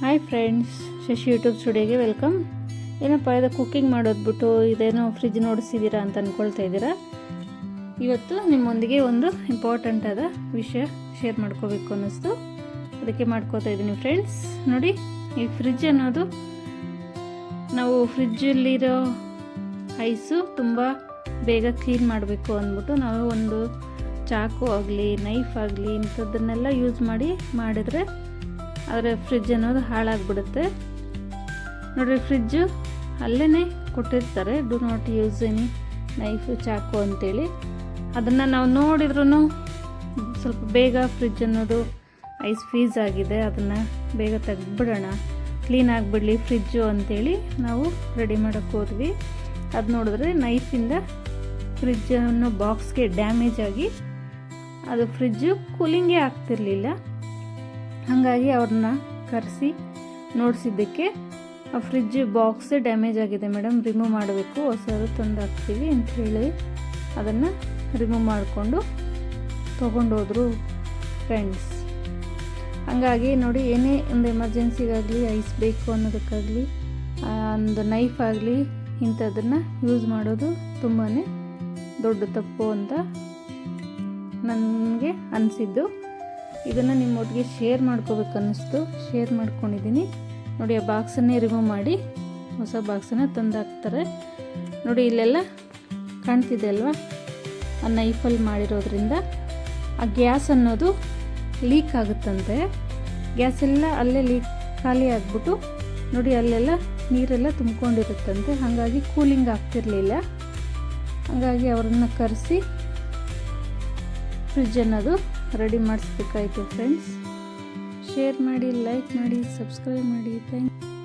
Hi friends, Shashi YouTube ಸ್ಟುಡಿಯೋಗೆ welcome. ಏನಪ್ಪ ಇದು ಕುಕ್ಕಿಂಗ್ ಮಾಡೋದು ಬಿಟ್ಟು ಇದೇನೋ ಫ್ರಿಜ್ ನೋಡಿಸಿದ್ದೀರಾ ಅಂತ ಅಂದ್ಕೊಳ್ತಾ ಇದ್ದೀರಾ. ಇವತ್ತು ನಿಮ್ಮೊಂದಿಗೆ ಒಂದು ಇಂಪಾರ್ಟೆಂಟ್ ಆದ ವಿಷಯ ಶೇರ್ ಮಾಡ್ಕೋಬೇಕು ಅನ್ನಿಸ್ತು, ಅದಕ್ಕೆ ಮಾಡ್ಕೋತಾ ಇದ್ದೀನಿ ಫ್ರೆಂಡ್ಸ್. ನೋಡಿ, ಈ ಫ್ರಿಜ್ ಅನ್ನೋದು ನಾವು ಫ್ರಿಜ್ಜಲ್ಲಿರೋ ಐಸು ತುಂಬ ಬೇಗ ಕ್ಲೀನ್ ಮಾಡಬೇಕು ಅಂದ್ಬಿಟ್ಟು ನಾವು ಒಂದು ಚಾಕು ಆಗಲಿ ನೈಫ್ ಆಗಲಿ ಇಂಥದ್ದನ್ನೆಲ್ಲ ಯೂಸ್ ಮಾಡಿದರೆ ಆದರೆ ಫ್ರಿಜ್ ಅನ್ನೋದು ಹಾಳಾಗಿಬಿಡುತ್ತೆ. ನೋಡಿರಿ, ಫ್ರಿಜ್ಜು ಅಲ್ಲೇ ಕೊಟ್ಟಿರ್ತಾರೆ do not use any knife ಚಾಕು ಅಂತೇಳಿ. ಅದನ್ನು ನಾವು ನೋಡಿದ್ರೂ ಸ್ವಲ್ಪ ಬೇಗ ಫ್ರಿಜ್ ಅನ್ನೋದು ಐಸ್ ಫ್ರೀಸ್ ಆಗಿದೆ, ಅದನ್ನು ಬೇಗ ತೆಗೆದ್ಬಿಡೋಣ, ಕ್ಲೀನ್ ಆಗಿಬಿಡಲಿ ಫ್ರಿಜ್ಜು ಅಂಥೇಳಿ ನಾವು ರೆಡಿ ಮಾಡೋಕ್ಕೆ ಹೋದ್ವಿ. ಅದು ನೋಡಿದ್ರೆ ನೈಫಿಂದ ಫ್ರಿಜ್ ಅನ್ನೋ ಬಾಕ್ಸ್ಗೆ ಡ್ಯಾಮೇಜ್ ಆಗಿ ಅದು ಫ್ರಿಜ್ಜು ಕೂಲಿಂಗೇ ಆಗ್ತಿರಲಿಲ್ಲ. ಹಾಗಾಗಿ ಅವ್ರನ್ನ ಕರೆಸಿ ನೋಡಿಸಿದ್ದಕ್ಕೆ ಆ ಫ್ರಿಜ್ ಬಾಕ್ಸ್ ಡ್ಯಾಮೇಜ್ ಆಗಿದೆ ಮೇಡಮ್, ರಿಮೂವ್ ಮಾಡಬೇಕು, ಹೊಸದು ತಂದು ಹಾಕ್ತೀವಿ ಅಂತ ಹೇಳಿ ಅದನ್ನು ರಿಮೂವ್ ಮಾಡಿಕೊಂಡು ತೊಗೊಂಡೋದ್ರು ಫ್ರೆಂಡ್ಸ್. ಹಾಗಾಗಿ ನೋಡಿ, ಏನೇ ಒಂದು ಎಮರ್ಜೆನ್ಸಿಗಾಗಲಿ ಐಸ್ ಬೇಕು ಅನ್ನೋದಕ್ಕಾಗಲಿ ಒಂದು ನೈಫ್ ಆಗಲಿ ಇಂಥದ್ದನ್ನು ಯೂಸ್ ಮಾಡೋದು ತುಂಬಾ ದೊಡ್ಡ ತಪ್ಪು ಅಂತ ನನಗೆ ಅನಿಸಿದ್ದು. ಇದನ್ನು ನಿಮ್ಮೊಟ್ಟಿಗೆ ಶೇರ್ ಮಾಡ್ಕೋಬೇಕು ಅನ್ನಿಸ್ತು, ಶೇರ್ ಮಾಡ್ಕೊಂಡಿದ್ದೀನಿ. ನೋಡಿ, ಆ ಬಾಕ್ಸನ್ನೇ ರಿಮೂವ್ ಮಾಡಿ ಹೊಸ ಬಾಕ್ಸನ್ನು ತಂದು ಹಾಕ್ತಾರೆ. ನೋಡಿ, ಇಲ್ಲೆಲ್ಲ ಕಾಣ್ತಿದೆ ಅಲ್ವಾ, ಆ ನೈಫಲ್ಲಿ ಮಾಡಿರೋದ್ರಿಂದ ಆ ಗ್ಯಾಸ್ ಅನ್ನೋದು ಲೀಕ್ ಆಗುತ್ತಂತೆ. ಗ್ಯಾಸ್ ಎಲ್ಲ ಅಲ್ಲೇ ಖಾಲಿ ಆಗಿಬಿಟ್ಟು ನೋಡಿ ಅಲ್ಲೆಲ್ಲ ನೀರೆಲ್ಲ ತುಂಬ್ಕೊಂಡಿರುತ್ತಂತೆ. ಹಾಗಾಗಿ ಕೂಲಿಂಗ್ ಆಗ್ತಿರಲಿಲ್ಲ. ಹಾಗಾಗಿ ಅವರನ್ನು ಕರೆಸಿ ಫ್ರಿಜ್ ಅನ್ನೋದು ರೆಡಿ ಮಾಡಿಸ್ಬೇಕಾಯಿತು ಫ್ರೆಂಡ್ಸ್. ಶೇರ್ ಮಾಡಿ, ಲೈಕ್ ಮಾಡಿ, ಸಬ್ಸ್ಕ್ರೈಬ್ ಮಾಡಿ. Thank you.